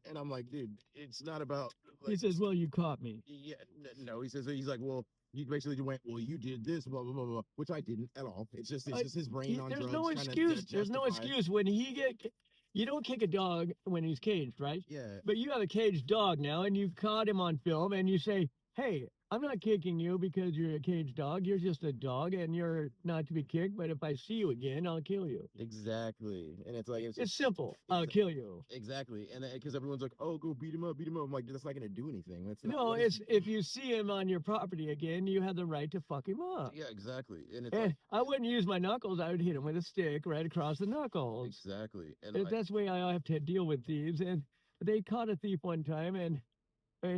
And I'm like, dude, it's not about. He Like, says, "Well, you caught me." yeah, no. He's like, well, you basically went, well, you did this, blah blah blah blah, which I didn't at all. It's just his brain on There's drugs. no trying to excuse. There's no justify- excuse when you don't kick a dog when he's caged, right? Yeah, But you have a caged dog now, and you caught him on film, and you say, "Hey, I'm not kicking you because you're a caged dog. You're just a dog, and you're not to be kicked. But if I see you again, I'll kill you. exactly. And it's like It's just, simple. I'll kill you." exactly. And because everyone's like, oh, go beat him up, beat him up. I'm like, that's not gonna do anything. That's not, No, what it's if you see him on your property again, you have the right to fuck him up. yeah, exactly. And it's And like, I wouldn't use my knuckles. I would hit him with a stick right across the knuckles. exactly. And And that's the way I have to deal with thieves. And they caught a thief one time, and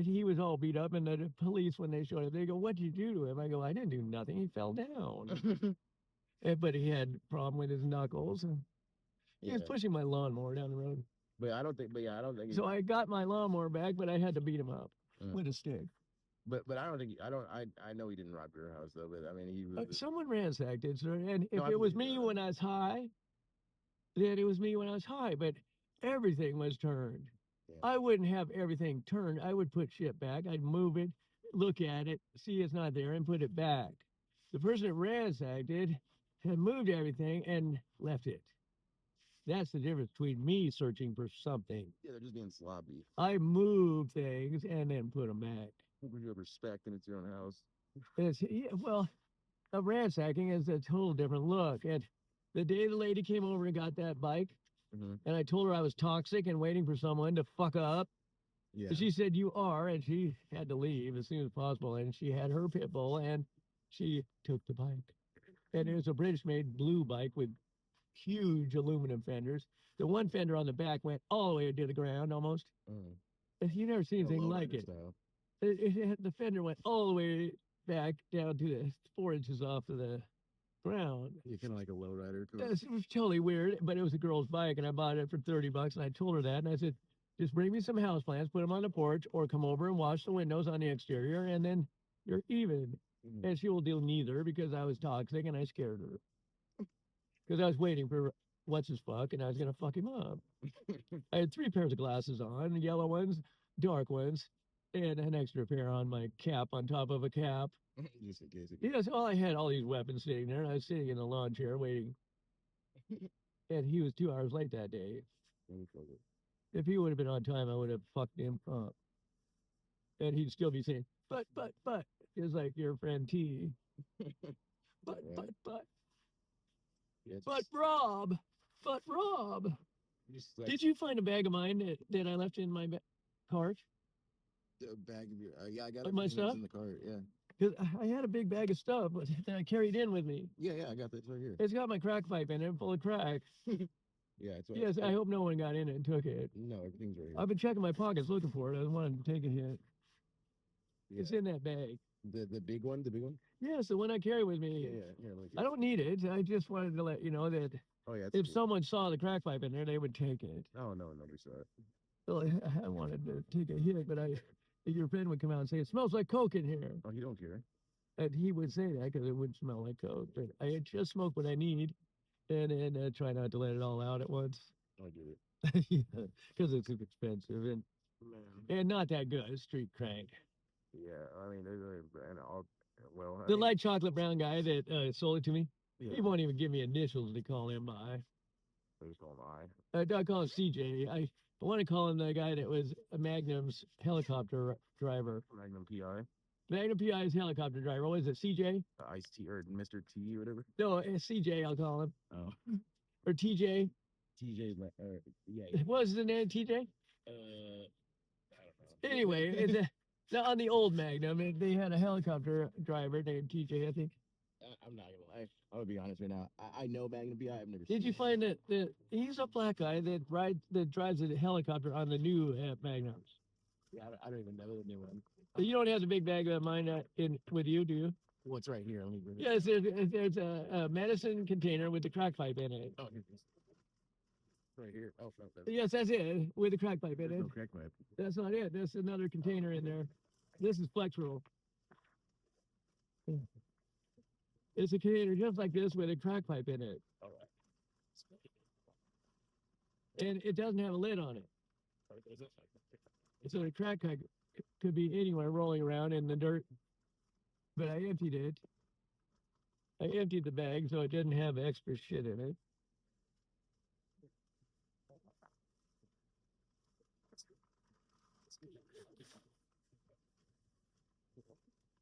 he was all beat up. And the police, when they showed up, they go, "What'd you do to him?" I go, "I didn't do nothing. He fell down." But he had a problem with his knuckles. And he was yeah. pushing my lawnmower down the road. But I don't think. So I got my lawnmower back, but I had to beat him up Mm. with a stick. But I don't think. I know he didn't rob your house though. But I mean, he was. Someone ransacked it, sir. And if I it was believe me that. when I was high, then it was me when I was high. But everything was turned. Yeah. I wouldn't have everything turned. I would put shit back. I'd move it, look at it, see it's not there, and put it back. The person that ransacked it had moved everything and left it. That's the difference between me searching for something. Yeah, they're just being sloppy. I move things and then put them back. You have respect, and it's your own house. Well, a ransacking is a total different look. And the day the lady came over and got that bike, Mhm. and I told her I was toxic and waiting for someone to fuck up, Yeah. and she said, "You are," and she had to leave as soon as possible. And she had her pit bull, and she took the bike. And it was a British-made blue bike with huge aluminum fenders. The one fender on the back went all the way to the ground almost. Mm. You never seen A anything like lowrider it. style. The fender went all the way back down to the 4 inches off of the ground. You're kind of like a lowrider. It was totally weird, but it was a girl's bike, and I bought it for $30. And I told her that, and I said, "Just bring me some houseplants, put them on the porch, or come over and wash the windows on the exterior, and then you're even." Mhm. And she will do neither because I was toxic and I scared her. Because I was waiting for what's his fuck, and I was gonna fuck him up. I had 3 pairs of glasses on, yellow ones, dark ones, and an extra pair on my cap on top of a cap. Just in case. Yes, all I had all these weapons sitting there, and I was sitting in the lawn chair waiting. And he was 2 hours late that day. If he would have been on time, I would have fucked him up. And he'd still be saying, but, just like your friend T. But, Yeah. Yeah, it's but just- Rob, just like did you find a bag of mine that I left in my cart? The bag of your, yeah, I got Of it. my It's stuff? in the cart. Yeah, Because I had a big bag of stuff that I carried in with me. yeah, I got that right here. It's got my crack pipe in it, full of crack. Yeah, it's what. Yes, I hope no one got in it and took it. No, everything's right here. I've been checking my pockets looking for it. I wanted to take a hit. It's Yeah. in that bag. The big one, the big one. Yes, the one I carry with me. Yeah, yeah. Here, let me see. I don't need it. I just wanted to let you know that Oh yeah. It's if cool. someone saw the crack pipe in there, they would take it. Oh no, nobody saw it. So I wanted to take a hit, but your friend would come out and say, "It smells like coke in here," Oh, you don't care. and he would say that because it would smell like coke. But I had just smoked what I need, and try not to let it all out at once. I get it. Because it's expensive and Man. not that good. It's street crank. Yeah, I mean, and all. Well, I The mean, light chocolate brown guy that sold it to me, yeah, he won't even give me initials to call him by. I just call him I. I call him CJ. I want to call him the guy that was a Magnum's helicopter driver. Magnum PI, Magnum PI's helicopter driver. What is it, CJ? Ice T or Mr. T or whatever. No, it's CJ, I'll call him. Oh, Or TJ. TJ. Yeah. What was the name, TJ? I don't know. Anyway, it's on the old Magnum, they had a helicopter driver named TJ, I think. I'm not gonna lie. I'm gonna be honest right now. I know Magnum PI. I've never. Did seen you it. find that he's a black guy that drives a helicopter on the new Magnums? Yeah, I don't even know the new one. You don't have the big bag of mine in with you, do you? What's right here? Let me bring it. Yes, there's a medicine container with the crack pipe in it. Oh, here it is. Right here. Oh, no, Yes, that's it, with the crack pipe in there's it. no crack pipe. That's not it. There's another container in there. This is Flexroll. It's a container just like this with a crack pipe in it. All right. And it doesn't have a lid on it. So the crack pipe could be anywhere rolling around in the dirt. But I emptied it. I emptied the bag so it didn't have extra shit in it.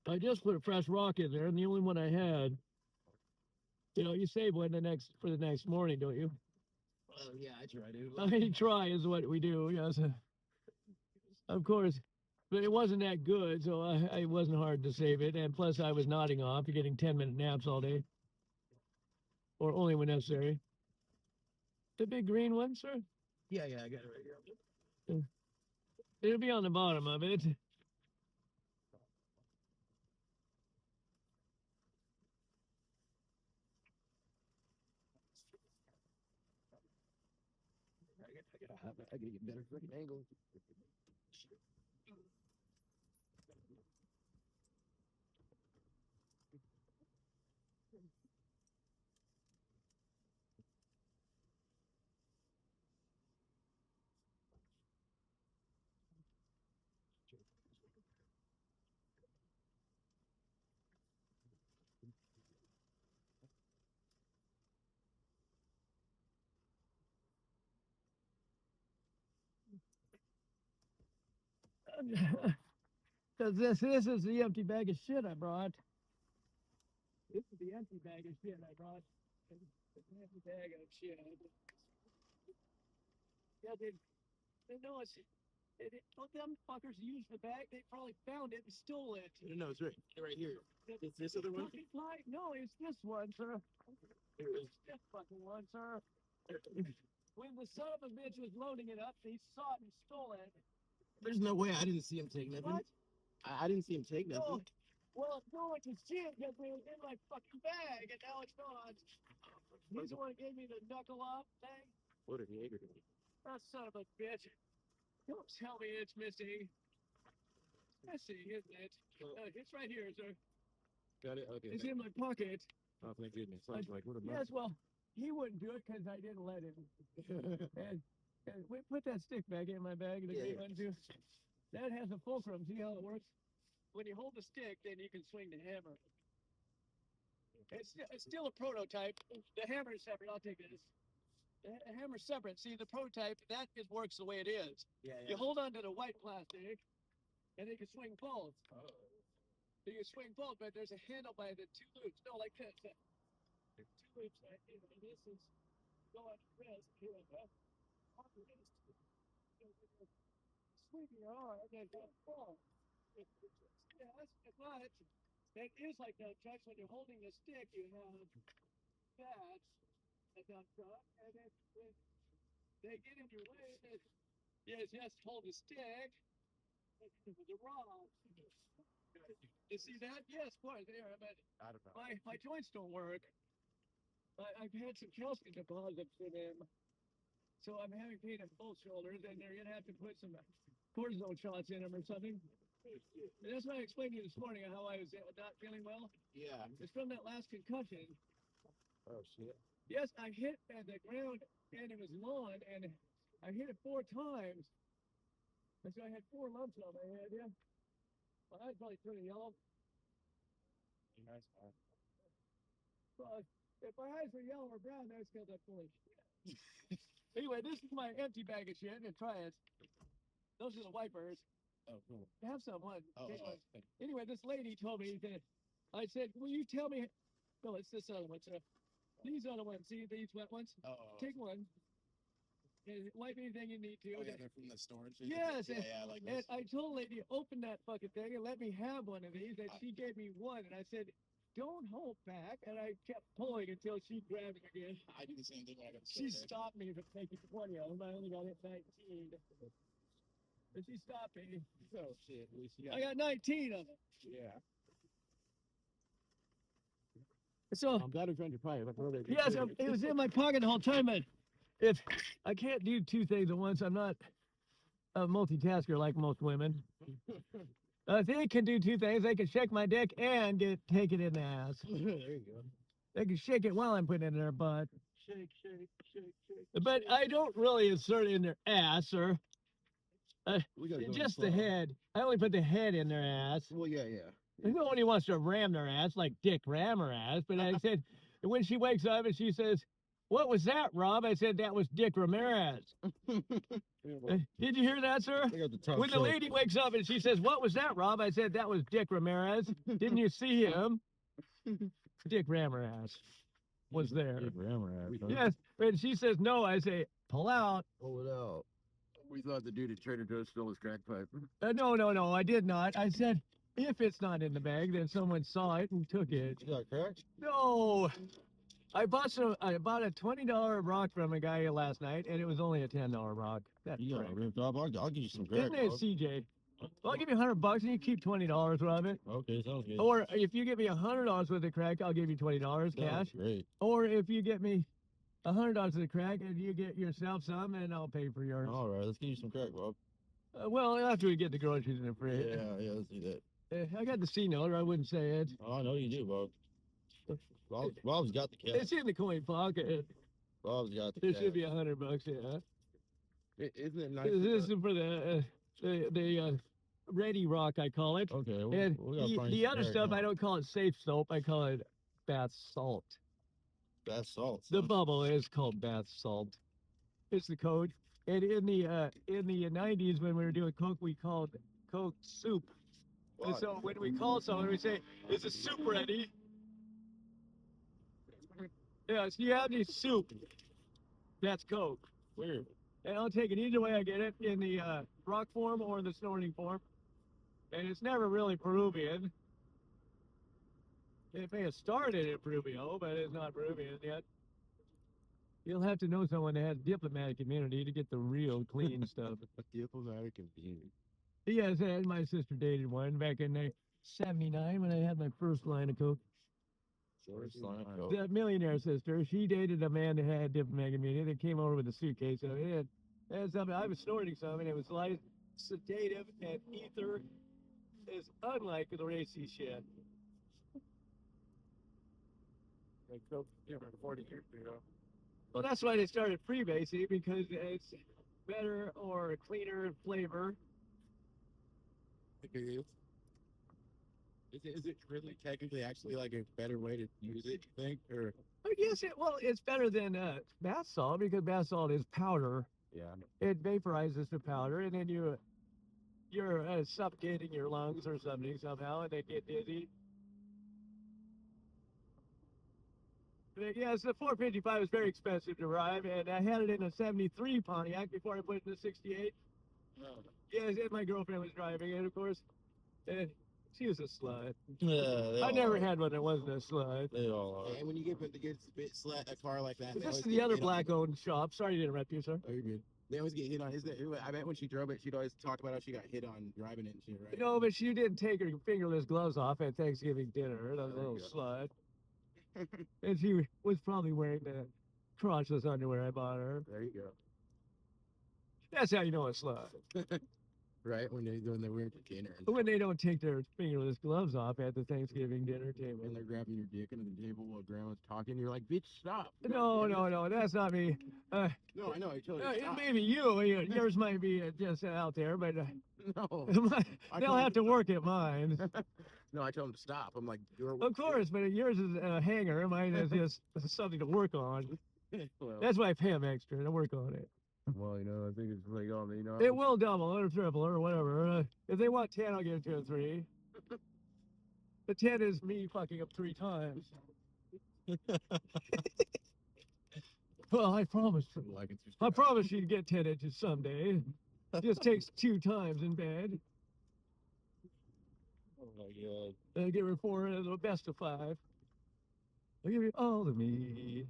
I just put a fresh rock in there, and the only one I had. You know, you save one for the next morning, don't you? Well, yeah, I try to. I mean, try is what we do. Yes, of course. But it wasn't that good, so it wasn't hard to save it. And plus, I was nodding off, getting 10-minute naps all day, or only when necessary. The big green one, sir. Yeah, I got it right here. It'll be on the bottom of it. I gotta get better freaking angles. Because this is the empty bag of shit I brought. This is the empty bag of shit I brought. It's an empty bag of shit. Yeah, they know it's. Them fuckers used the bag. They probably found it and stole it. No, it's right here. It's this other one. Fucking lie. No, it's this one, sir. It's this fucking one, sir. When the son of a bitch was loading it up, he saw it and stole it. There's no way I didn't see him take nothing. What? I didn't see him take No. nothing. Well, no one can see it because it was in my fucking bag, and now it's gone. He's the one who gave me the knuckle off thing. What a Jaeger. That son of a bitch. Don't tell me it's missing. Missing, isn't it? It's right here, sir. Got it? Okay. It's in my pocket. Oh, thank goodness. I was like, what a Yes, well, he wouldn't do it because I didn't let him. and put that stick back in my bag, the green one too. That has a fulcrum. See how it works? When you hold the stick, then you can swing the hammer. It's still a prototype. The hammer is separate. I'll take this. The hammer's separate. See, the prototype, that works the way it is. Yeah, You hold on to the white plastic, and you can swing both. Oh. So you swing both, but there's a handle by the two loops. No, like this. There's two loops, and this is go on your wrist. Here we go. On your wrist. Swing your arm, and then fall. Yes, but that is like that, Judge. When you're holding the stick, you have that up front, and then they get in your way. Yes, just hold the stick. The rod. You see that? Yes, boy, there. But I don't know. my joints don't work. I've had some calcium deposits in them, so I'm having pain in both shoulders, and they're gonna have to put some cortisone shots in them or something. And that's why I explained to you this morning how I was not feeling well. Yeah. It's from that last concussion. Oh shit. Yes, I hit at the ground, and it was lawn, and I hit it 4 times. And so I had 4 lumps on my head. Yeah, my eyes probably turning yellow. Nice. Well, if my eyes were yellow or brown, that's because I'm full of shit. Anyway, this is my empty bag of shit, and try it. Those are the wipers. Oh, cool. Have some one. Oh, Take one. thank Anyway, this lady told me that I said, "Will you tell me?" No, it's this other one. So these other ones. See these wet ones? Oh, Take one. And wipe anything you need to. Oh, yeah, they're from the store and shit. Yes, Yeah, and- yeah, like And this. I told the lady, open that fucking thing and let me have one of these. And she gave me one. And I said, don't hold back. And I kept pulling until she grabbed it again. I do the same thing when I go to She store. stopped me from taking 20 of them. I only got it 19. But she stopped me. Oh shit. At least you got. I got 19 of them. Yeah. So, I'm glad we found your pipe. I thought yes, it was in my pocket the whole time. But if I can't do 2 things at once, I'm not a multitasker like most women. They can do 2 things. They can shake my dick and take it in the ass. there you go. They can shake it while I'm putting it in their butt. Shake, shake, shake, shake. But I don't really insert it in their ass or We gotta go just slow. the head. I only put the head in their ass. Well, yeah, yeah. Nobody wants to ram their ass like Dick ram her ass. But I said, when she wakes up and she says, "What was that, Rob?" I said, "That was Dick Ramirez." Did you hear that, sir? I got the top When the shelf. lady wakes up and she says, "What was that, Rob?" I said, "That was Dick Ramirez." Didn't you see him? Dick Ramirez was there. Big rammer ass, huh? Yes. And she says, "No." I say, "Pull out." Pull it out. We thought the dude at Trader Joe's stole his crack pipe. No, I did not. I said, if it's not in the bag, then someone saw it and took it. You got crack? No. I bought a $20 rock from a guy last night, and it was only a $10 rock. That's You got correct. ripped off. I'll give you some crack. Isn't it, Bob. CJ? Well, I'll give you $100 and you keep $20, Robin. Okay, sounds good. Or if you give me $100 worth of crack, I'll give you $20 cash. Sounds great. Or if you get me $100 worth of crack and you get yourself some, and I'll pay for yours. All right, let's give you some crack, Bob. Well, after we get the groceries in the fridge. Yeah, let's do that. I got the C note, or I wouldn't say it. Oh, I know you do, Bob. Bob's got the cash. It's in the coin pocket. Bob's got the There cash. should be $100, yeah. Isn't it nice? This is for the ready rock, I call it. Okay, And we gotta find the some other crack stuff, now. I don't call it safe soap. I call it bath salt. Bath salt. The son. bubble is called bath salt. It's the code. And in the 90s, when we were doing Coke, we called Coke soup. And Why? so when we call someone, we say, "Is the soup ready?" Yes, you have any soup? That's Coke. Weird. And I'll take it either way I get it, in the rock form or the snorting form. And it's never really Peruvian. It may have started in Peruvio, but it's not Peruvian yet. You'll have to know someone that has diplomatic immunity to get the real clean stuff. Diplomatic immunity. Yes, and my sister dated one back in '79 when I had my first line of Coke. First line of Coke. The millionaire sister, she dated a man that had diplomatic immunity that came over with a suitcase of it. And something, I was snorting some, and it was like sedative and ether is unlike the racy shit. Like Coke, different 40 years ago. Well, that's why they started freebasing, because it's better or cleaner flavor. Is it really technically actually like a better way to use it, you think? Or I guess it's better than bath salt, because bath salt is powder. Yeah. It vaporizes the powder, and then you're suffocating your lungs or something somehow, and they get dizzy. But yes, the 455 was very expensive to drive, and I had it in a '73 Pontiac before I put it in the '68. Yes, and my girlfriend was driving it, of course. And She was a slut. Yeah, I never had one that wasn't a slut. They all are. And when you get put the good slut a car like that, they This always is the get other hit on. black-owned shop. Sorry to interrupt you, sir. Oh, you're good. They always get hit on. I bet when she drove it, she'd always talk about how she got hit on driving it and shit, right? No, but she didn't take her fingerless gloves off at Thanksgiving dinner. That There you little go. slut. And she was probably wearing the crotchless underwear I bought her. There you go. That's how you know a slut. Right when they're wearing for dinner When they don't take their fingerless gloves off at the Thanksgiving dinner table. and they're grabbing your dick under the table while grandma's talking, you're like, bitch, stop. No, that's not me. No, I know. I told you. It Stop. may be you. Yours might be just out there, but No. they'll have to work at mine. No, I told him to stop. I'm like, Of course, but yours is a hanger. Mine is just something to work on. well, That's why I pay them extra to work on it. well, I think it's like, It will double or triple or whatever. If they want 10, I'll give it to a 3. The 10 is me fucking up 3 times. Well, I promise. like it's I promise you get 10 inches someday. Just takes 2 times in bed. Oh my god. I give her 4 and the best of 5. I'll give you all of me.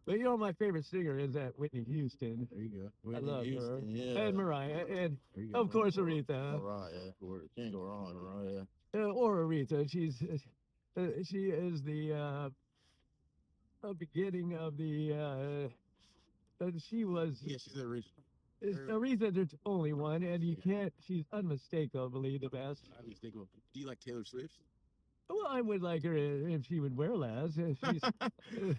But you know my favorite singer is that Whitney Houston. There you go. I love her. Houston, yeah. And Mariah. And There you go. of course Aretha. Mariah, of course. Can't go wrong with Mariah. Or Aretha. She is the beginning of the she was Yeah, she's the original. Aretha, there's only one, and you can't. She's unmistakably the best. I always think, well, do you like Taylor Swift? Well, I would like her if she would wear less. She's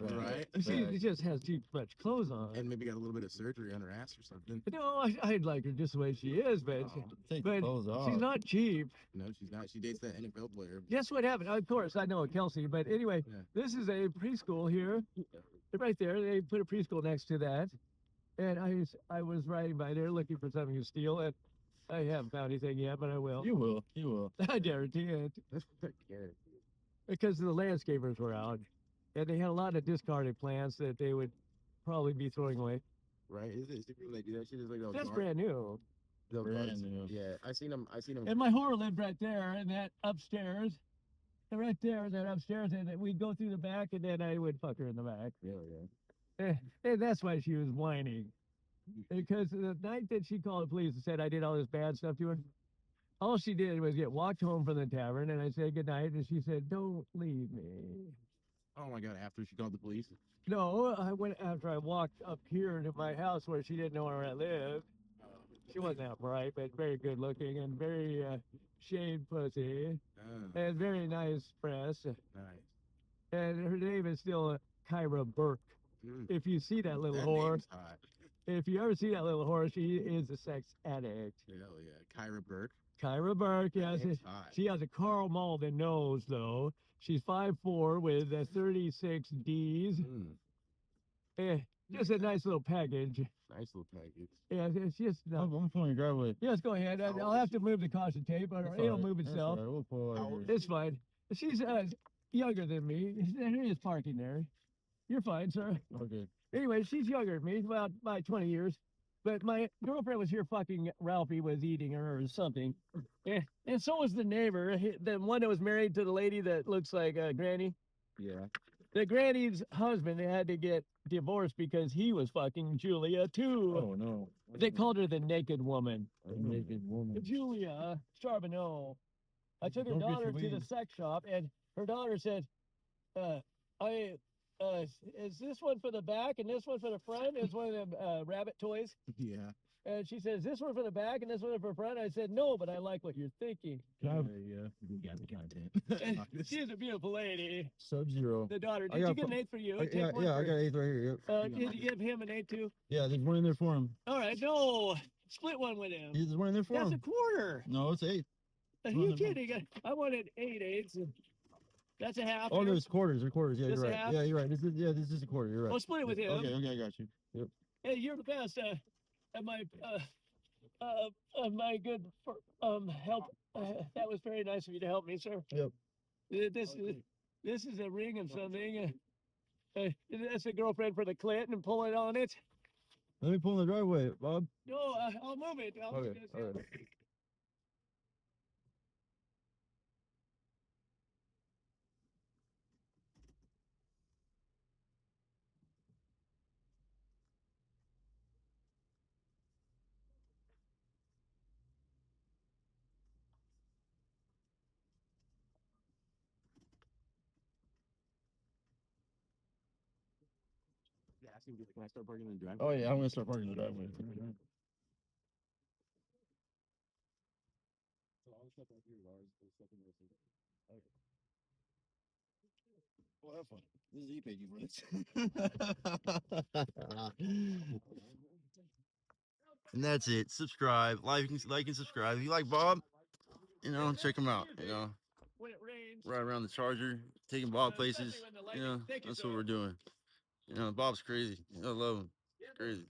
Right. she just has too much clothes on. And maybe got a little bit of surgery on her ass or something. No, I'd like her just the way she is, but Oh, Take But clothes off. she's not cheap. no, she's not. She dates that NFL player. Guess what happened? Of course, I know Kelsey, but anyway, Yeah. this is a preschool here. Right there, they put a preschool next to that. And I was riding by there looking for something to steal, and I haven't found anything yet, but I will. You will. You will. I guarantee it. Garrett. Because the landscapers were out, and they had a lot of discarded plants that they would probably be throwing away. Right? Is it when they do that shit? It's like those That's gar- brand new. those Brand gardens. new. Yeah, I seen them. And my whore lived right there, and that upstairs, and right there, that upstairs, and we'd go through the back, and then I would fuck her in the back. Yeah. And that's why she was whining. Because the night that she called the police and said I did all this bad stuff to her, all she did was get walked home from the tavern, and I said goodnight, and she said, "Don't leave me." Oh my god! After she called the police. No, I went after I walked up here to my house where she didn't know where I lived. She wasn't that bright, but very good looking and very shaved pussy and very nice breasts. Nice. And her name is still Kyra Burke. Mm, If you see that little that whore, name's hot. if you ever see that little whore, she is a sex addict. Hell yeah. Kyra Burke. Kyra Burke, yes. Name's hot. She has a Carl Malden nose, though. She's 5'4" with 36 Ds. Mm, Just a nice little package. nice little package. Yeah, it's just. I'm pulling your driveway. Yes, go ahead. How old I'll is have to move the caution tape, or That's it'll all right. move That's itself. all right. We'll pull How over. old It's fine. She's younger than me. There is parking there. You're fine, sir. Okay. Anyway, she's younger than me, about by 20 years. But my girlfriend was here fucking Ralphie was eating her or something. And so was the neighbor, the one that was married to the lady that looks like Granny. Yeah. The Granny's husband had to get divorced because he was fucking Julia too. Oh no. They called her the naked woman. A naked woman. Julia Charbonneau. I took her Don't get daughter your to the wings. sex shop, and her daughter said, is this one for the back and this one for the front? It's one of them rabbit toys. Yeah. And she says, this one for the back and this one for the front. I said, no, but I like what you're thinking. Yeah. We got the content. And she's a beautiful lady. Sub-Zero. The daughter. I Did you got get an fu- 8 for you? Yeah, Take one yeah, I for- got 8 right here. Yep. Did you give him an 8 too? Yeah, there's one in there for him. All right, no. Split one with him. There's one in there for That's a him. quarter. No, it's 8. Are One you of them. kidding? I wanted 8 eighths. That's a half. Oh, here. there's quarters. They're quarters. Yeah, This you're a right. half? Yeah, you're right. This is a quarter. You're right. I'll split it with him. Okay, I got you. Yep. Hey, you're the best. My good help. That was very nice of you to help me, sir. Yep. This is a ring of something. That's a girlfriend for the Clinton and pull it on it. Let me pull in the driveway, Bob. No, I'll move it. I'll move Okay. this. All right. ask him, can I start parking in the driveway? Oh yeah, I'm gonna start parking in the driveway. So all the stuff up here is ours, the stuff in this is- okay. Well, have fun. This is e-pay you for this. And that's it. Subscribe, like and subscribe. If you like Bob, you know, check him out. You know, When it rains. right around the Charger, taking Bob places. Especially when the You know, lightning- Thank you, that's sir. what we're doing. You know, Bob's crazy. I love him. Crazy.